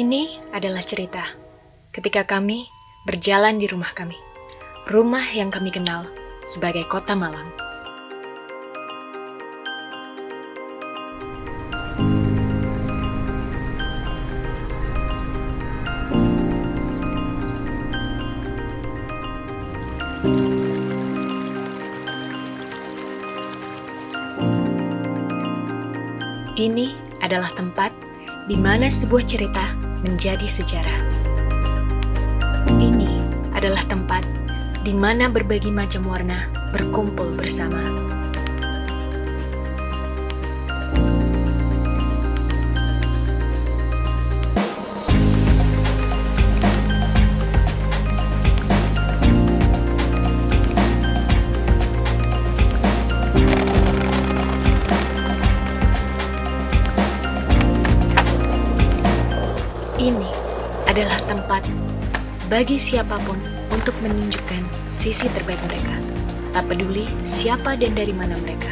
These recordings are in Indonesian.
Ini adalah cerita ketika kami berjalan di rumah kami, rumah yang kami kenal sebagai Kota Malang. Ini adalah tempat di mana sebuah cerita menjadi sejarah. Ini adalah tempat di mana berbagai macam warna berkumpul bersama. Ini adalah tempat bagi siapapun untuk menunjukkan sisi terbaik mereka, tak peduli siapa dan dari mana mereka.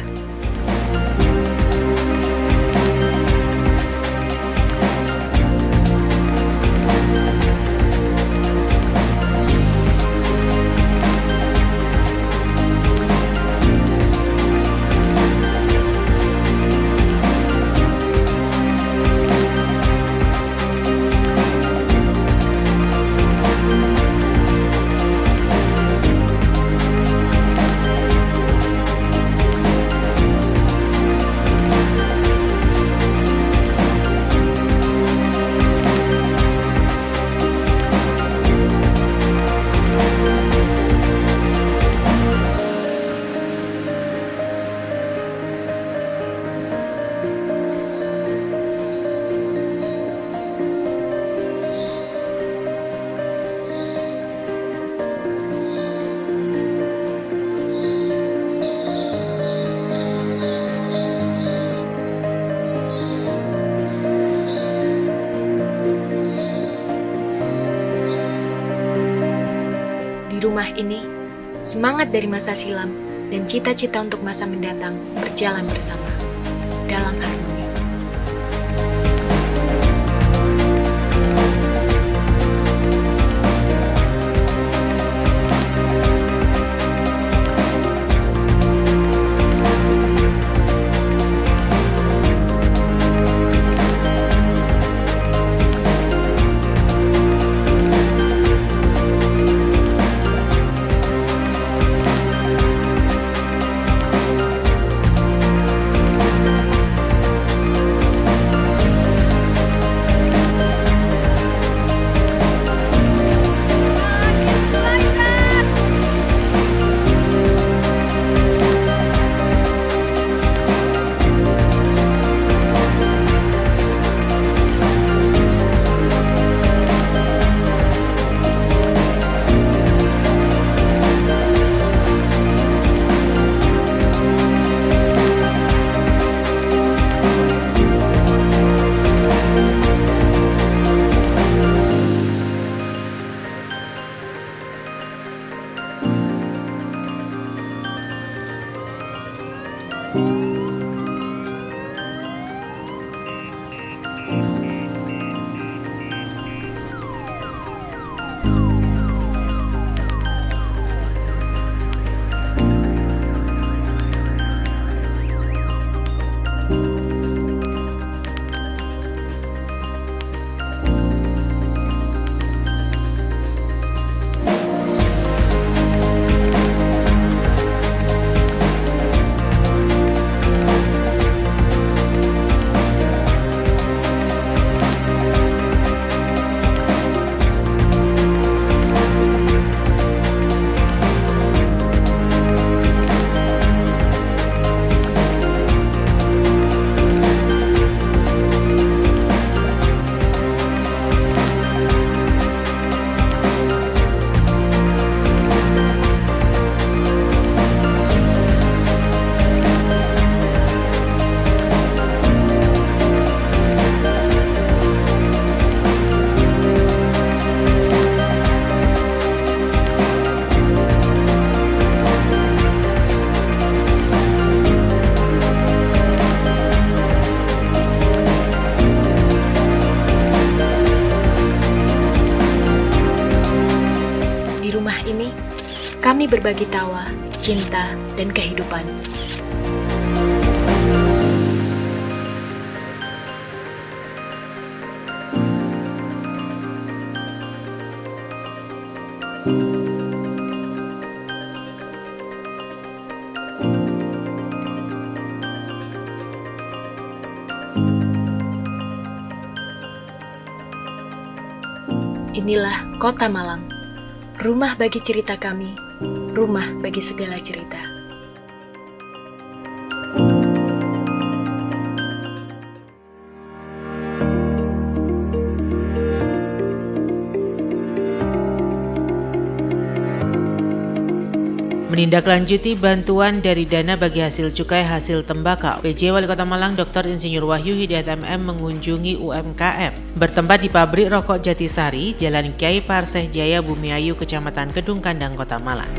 Di rumah ini, semangat dari masa silam dan cita-cita untuk masa mendatang berjalan bersama dalam harmoni. kami berbagi tawa, cinta, dan kehidupan. Inilah Kota Malang, rumah bagi cerita kami, rumah bagi segala cerita. Menindaklanjuti bantuan dari dana bagi hasil cukai hasil tembakau, PJ Wali Kota Malang Dr. Insinyur Wahyu Hidayat MM mengunjungi UMKM bertempat di pabrik rokok Jatisari, Jalan Kiai Parseh Jaya Bumiayu, Kecamatan Kedung Kandang, Kota Malang.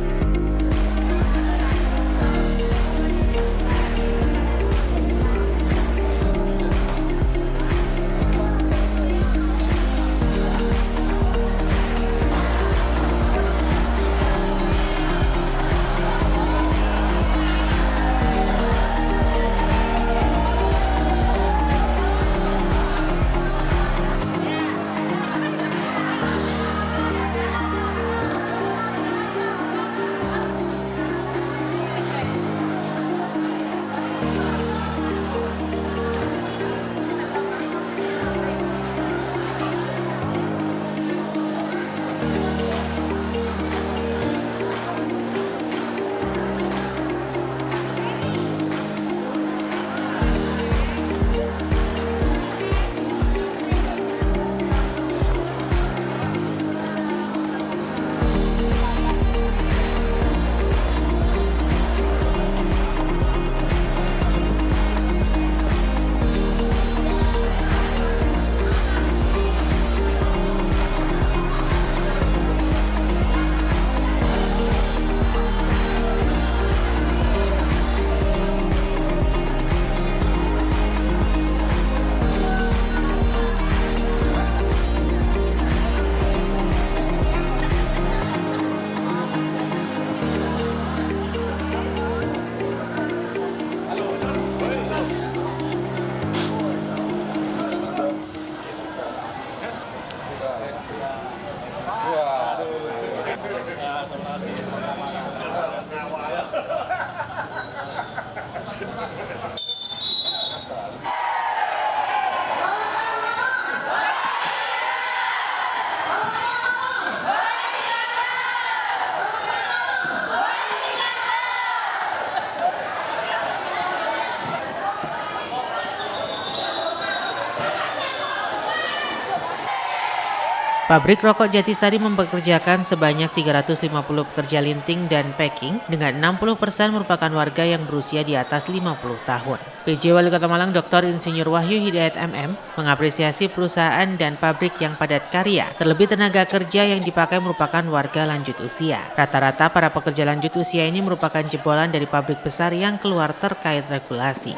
Pabrik rokok Jatisari mempekerjakan sebanyak 350 pekerja linting dan packing dengan 60% merupakan warga yang berusia di atas 50 tahun. PJ Wali Kota Malang Dr. Insinyur Wahyu Hidayat MM mengapresiasi perusahaan dan pabrik yang padat karya, terlebih tenaga kerja yang dipakai merupakan warga lanjut usia. Rata-rata para pekerja lanjut usia ini merupakan jebolan dari pabrik besar yang keluar terkait regulasi.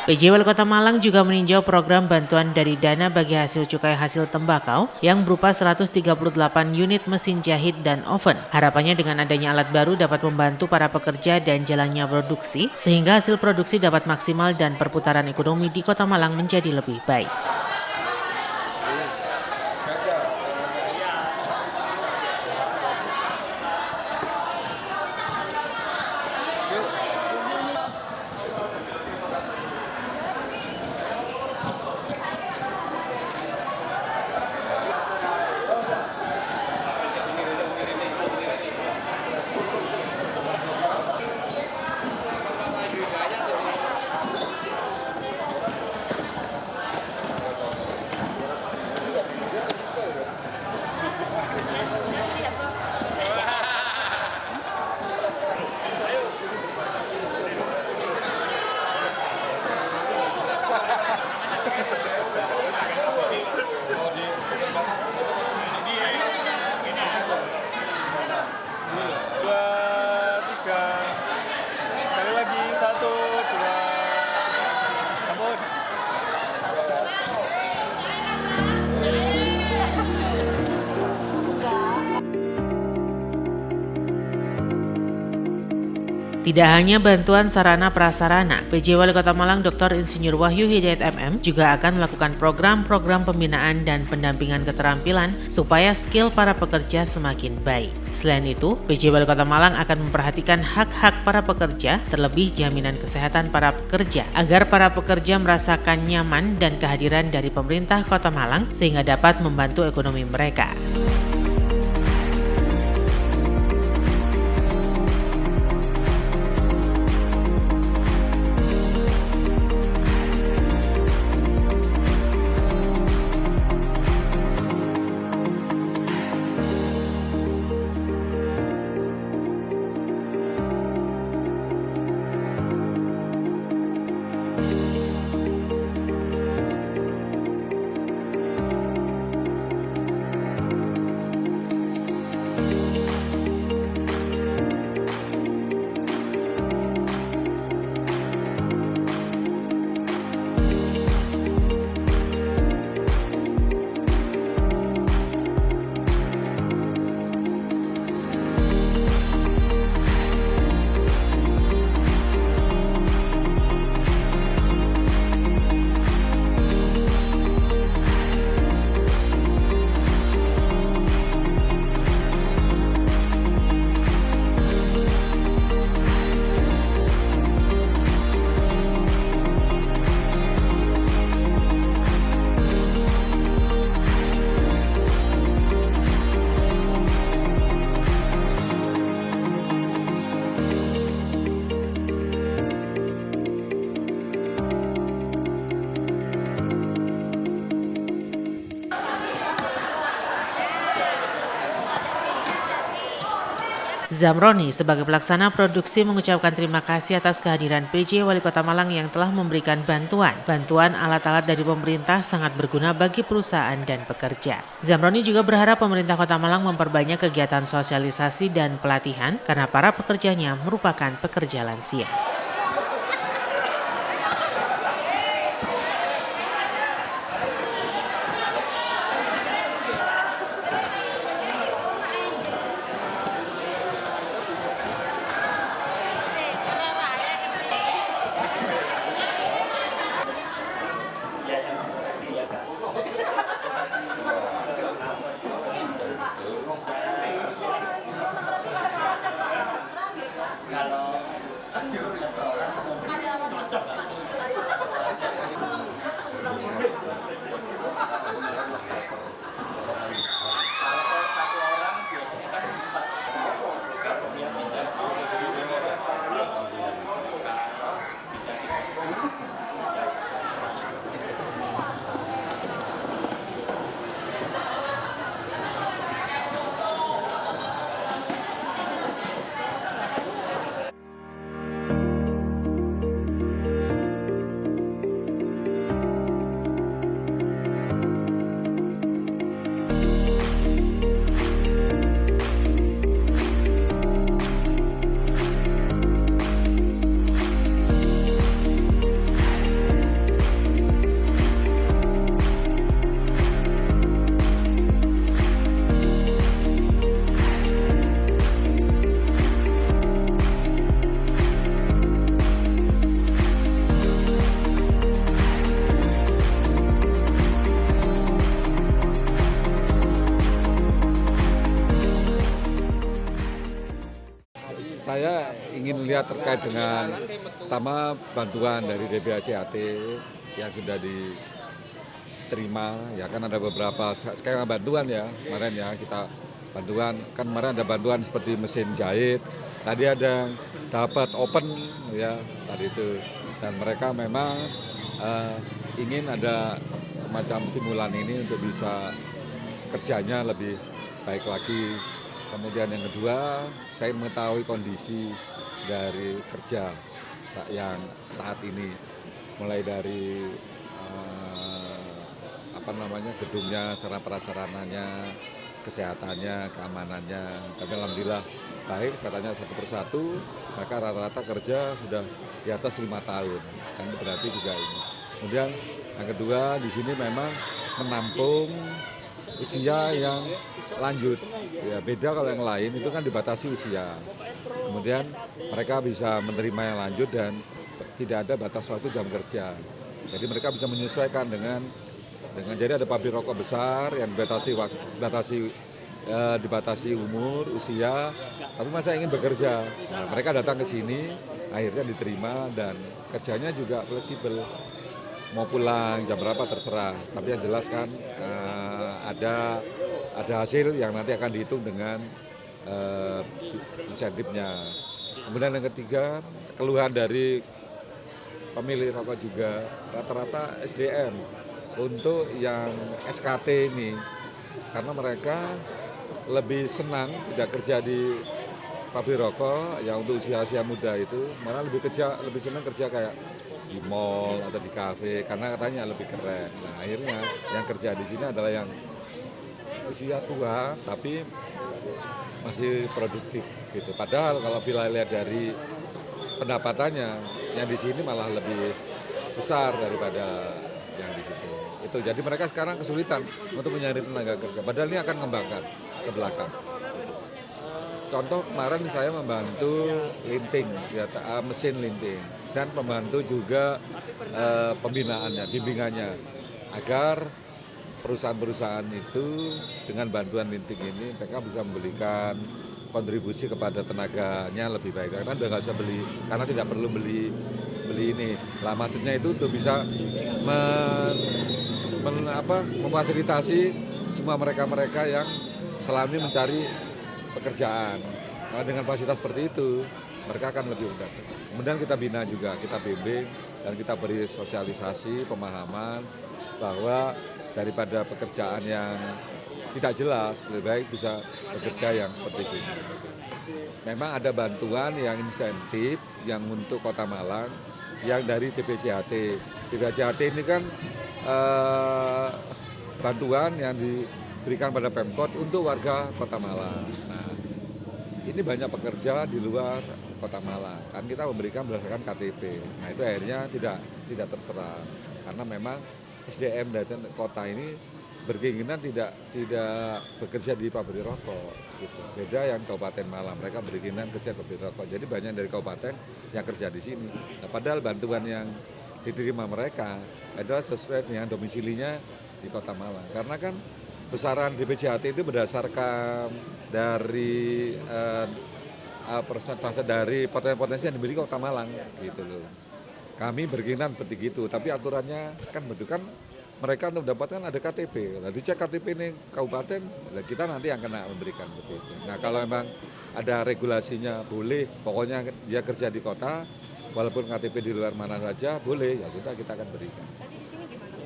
PJ Wali Kota Malang juga meninjau program bantuan dari dana bagi hasil cukai hasil tembakau yang berupa 138 unit mesin jahit dan oven. Harapannya dengan adanya alat baru dapat membantu para pekerja dan jalannya produksi, sehingga hasil produksi dapat maksimal dan perputaran ekonomi di Kota Malang menjadi lebih baik. Tidak hanya bantuan sarana prasarana, PJ Wali Kota Malang Dr. Insinyur Wahyu Hidayat MM juga akan melakukan program-program pembinaan dan pendampingan keterampilan supaya skill para pekerja semakin baik. Selain itu, PJ Wali Kota Malang akan memperhatikan hak-hak para pekerja, terlebih jaminan kesehatan para pekerja, agar para pekerja merasakan nyaman dan kehadiran dari pemerintah Kota Malang sehingga dapat membantu ekonomi mereka. Zamroni sebagai pelaksana produksi mengucapkan terima kasih atas kehadiran PJ Wali Kota Malang yang telah memberikan bantuan. Bantuan alat-alat dari pemerintah sangat berguna bagi perusahaan dan pekerja. Zamroni juga berharap pemerintah Kota Malang memperbanyak kegiatan sosialisasi dan pelatihan karena para pekerjanya merupakan pekerja lansia. Kalau ingin lihat terkait dengan pertama bantuan dari DBHCAT yang sudah diterima, ya kan ada beberapa skema bantuan ya kemarin ya kita bantuan, kan kemarin ada bantuan seperti mesin jahit, tadi ada dapat open ya tadi itu, dan mereka memang ingin ada semacam stimulan ini untuk bisa kerjanya lebih baik lagi. Kemudian yang kedua, saya mengetahui kondisi dari kerja yang saat ini, mulai dari gedungnya, sarana prasarananya, kesehatannya, keamanannya. Tapi alhamdulillah baik, saya tanya satu persatu, mereka rata-rata kerja sudah di atas 5 tahun, kan berarti juga ini. Kemudian yang kedua di sini memang menampung usia yang lanjut, ya beda kalau yang lain itu kan dibatasi usia. Kemudian mereka bisa menerima yang lanjut dan tidak ada batas waktu jam kerja. Jadi mereka bisa menyesuaikan dengan jadi ada pabrik rokok besar yang dibatasi umur, usia, tapi masa ingin bekerja. Nah, mereka datang ke sini, akhirnya diterima dan kerjanya juga fleksibel. Mau pulang jam berapa terserah, tapi yang jelas kan ada hasil yang nanti akan dihitung dengan insentifnya. Kemudian yang ketiga, keluhan dari pemilik rokok juga rata-rata SDM untuk yang SKT ini, karena mereka lebih senang tidak kerja di pabrik rokok yang untuk usia muda itu, malah lebih senang kerja kayak di mall atau di kafe karena katanya lebih keren. Nah, akhirnya yang kerja di sini adalah yang usia tua tapi masih produktif gitu. Padahal kalau bila lihat dari pendapatannya yang di sini malah lebih besar daripada yang di situ. Itu jadi mereka sekarang kesulitan untuk mencari tenaga kerja. Padahal ini akan mengembangkan ke belakang. Contoh kemarin saya membantu linting, ya, mesin linting, dan membantu juga bimbingannya agar perusahaan-perusahaan itu dengan bantuan linting ini mereka bisa memberikan kontribusi kepada tenaganya lebih baik karena udah nggak usah beli, karena tidak perlu beli ini. Lah maksudnya itu untuk bisa memfasilitasi semua mereka yang selama ini mencari pekerjaan. Karena dengan fasilitas seperti itu mereka akan lebih mudah. Kemudian kita bina juga, kita bimbing dan kita beri sosialisasi pemahaman bahwa daripada pekerjaan yang tidak jelas lebih baik bisa bekerja yang seperti sini. Memang ada bantuan yang insentif yang untuk Kota Malang yang dari DBCHT. DBCHT ini kan bantuan yang diberikan pada Pemkot untuk warga Kota Malang. Nah, ini banyak pekerja di luar Kota Malang. Kan kita memberikan berdasarkan KTP. Nah, itu akhirnya tidak terserap karena memang SDM dari kota ini berkeinginan tidak bekerja di pabrik rokok gitu. Beda yang Kabupaten Malang, mereka berkeinginan kerja di pabrik rokok. Jadi banyak dari kabupaten yang kerja di sini. Nah, padahal bantuan yang diterima mereka adalah sesuai dengan domisilinya di Kota Malang. Karena kan besaran DBCHT itu berdasarkan dari persentase dari potensi yang dimiliki Kota Malang gitu loh. Kami berkeinginan seperti itu, tapi aturannya kan betul kan mereka untuk mendapatkan ada KTP. Nah, dicek KTP ini kabupaten, kita nanti yang kena memberikan seperti itu. Nah, kalau memang ada regulasinya boleh, pokoknya dia kerja di kota, walaupun KTP di luar mana saja boleh, ya kita akan berikan. Tadi di sini gimana?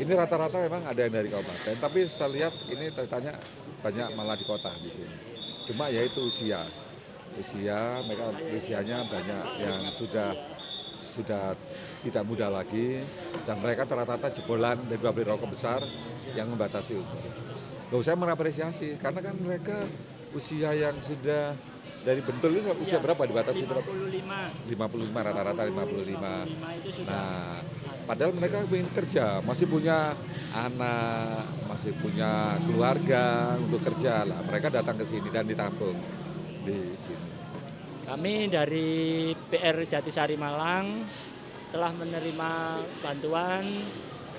Ini rata-rata memang ada yang dari kabupaten, tapi saya lihat ini tertanya banyak malah di kota di sini. Cuma ya itu usia mereka usianya banyak yang sudah tidak muda lagi dan mereka rata-rata jebolan dari pabrik rokok besar yang membatasi umur. Saya mengapresiasi karena kan mereka usia yang sudah dari Bentul itu usia berapa dibatasi berapa? 55 rata-rata 55. Nah, padahal mereka ingin kerja, masih punya anak, masih punya keluarga untuk kerja lah. Mereka datang ke sini dan ditampung di sini. Kami dari PR Jatisari Malang telah menerima bantuan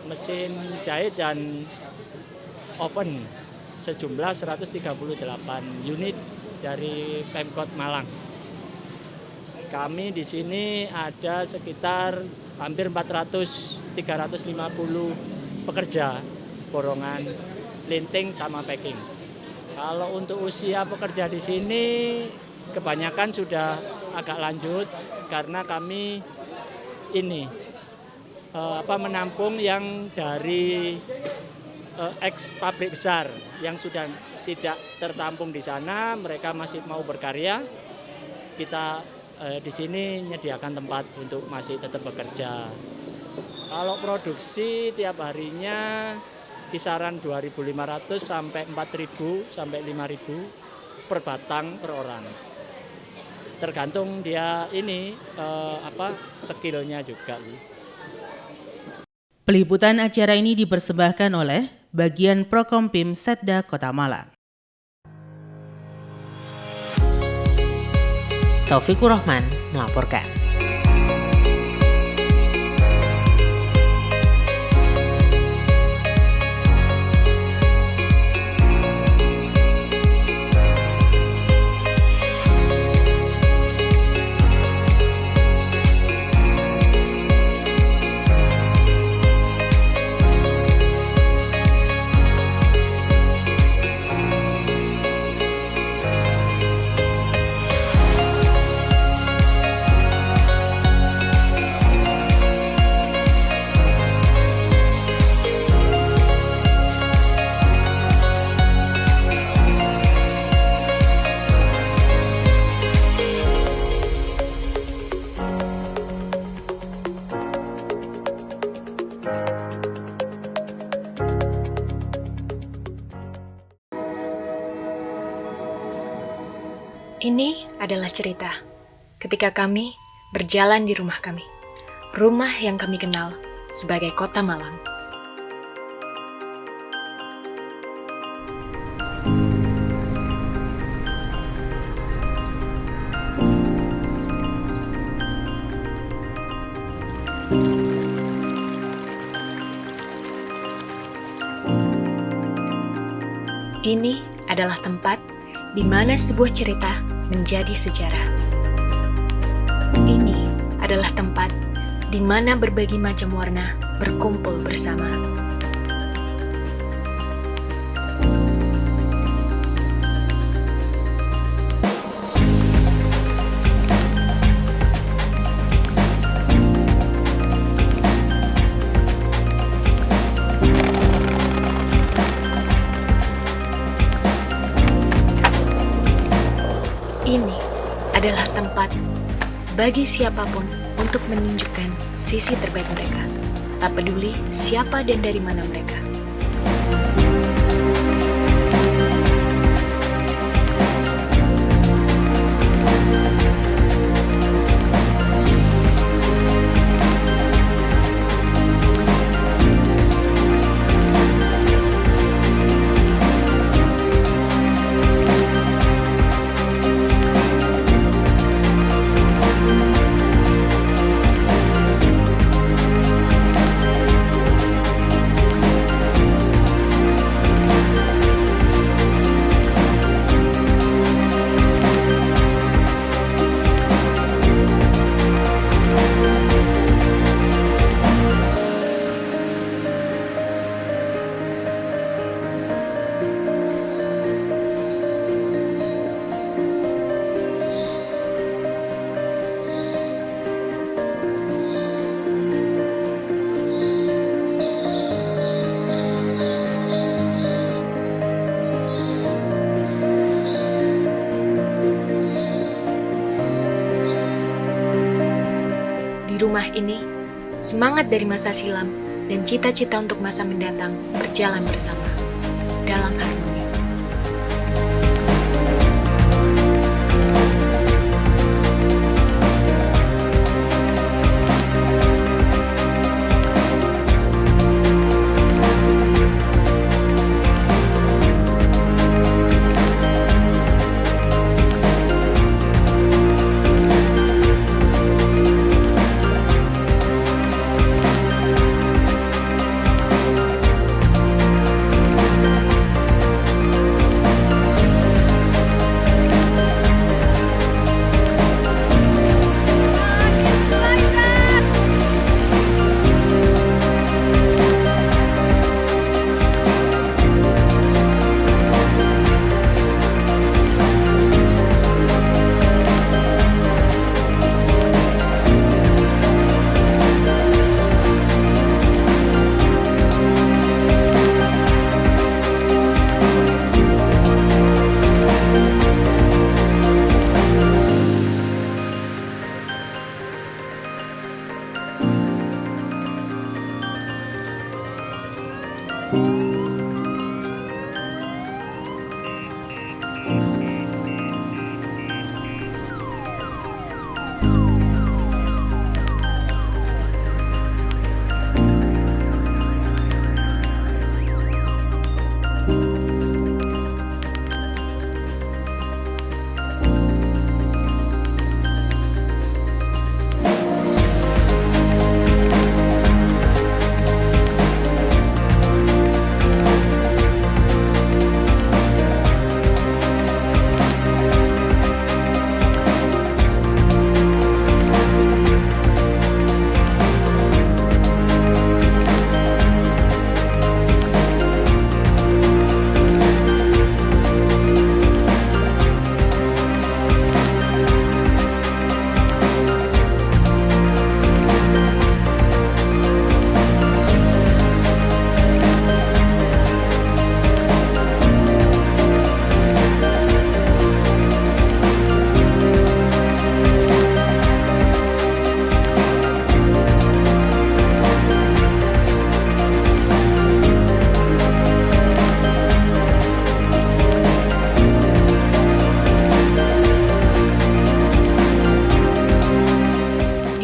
mesin jahit dan oven sejumlah 138 unit dari Pemkot Malang. Kami di sini ada sekitar hampir 350 pekerja borongan, linting sama packing. Kalau untuk usia pekerja di sini kebanyakan sudah agak lanjut karena kami ini menampung yang dari ex pabrik besar yang sudah tidak tertampung di sana, mereka masih mau berkarya. Kita di sini menyediakan tempat untuk masih tetap bekerja. Kalau produksi tiap harinya kisaran 2.500 sampai 4.000 sampai 5.000 per batang per orang. Tergantung dia ini skillnya juga sih. Peliputan acara ini dipersembahkan oleh Bagian Prokompim Setda Kota Malang. Taufikur Rahman melaporkan. Ini adalah cerita ketika kami berjalan di rumah kami, rumah yang kami kenal sebagai Kota Malang. Ini adalah tempat di mana sebuah cerita menjadi sejarah. Ini adalah tempat di mana berbagai macam warna berkumpul bersama. Ini adalah tempat bagi siapapun untuk menunjukkan sisi terbaik mereka, tak peduli siapa dan dari mana mereka. Di rumah ini, semangat dari masa silam dan cita-cita untuk masa mendatang berjalan bersama dalam harmoni.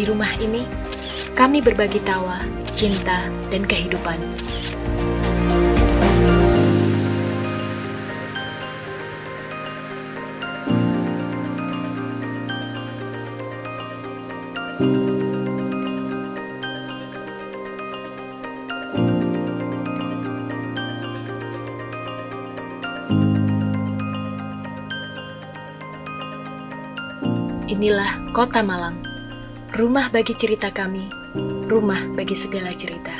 Di rumah ini, kami berbagi tawa, cinta, dan kehidupan. Inilah Kota Malang, rumah bagi cerita kami, rumah bagi segala cerita.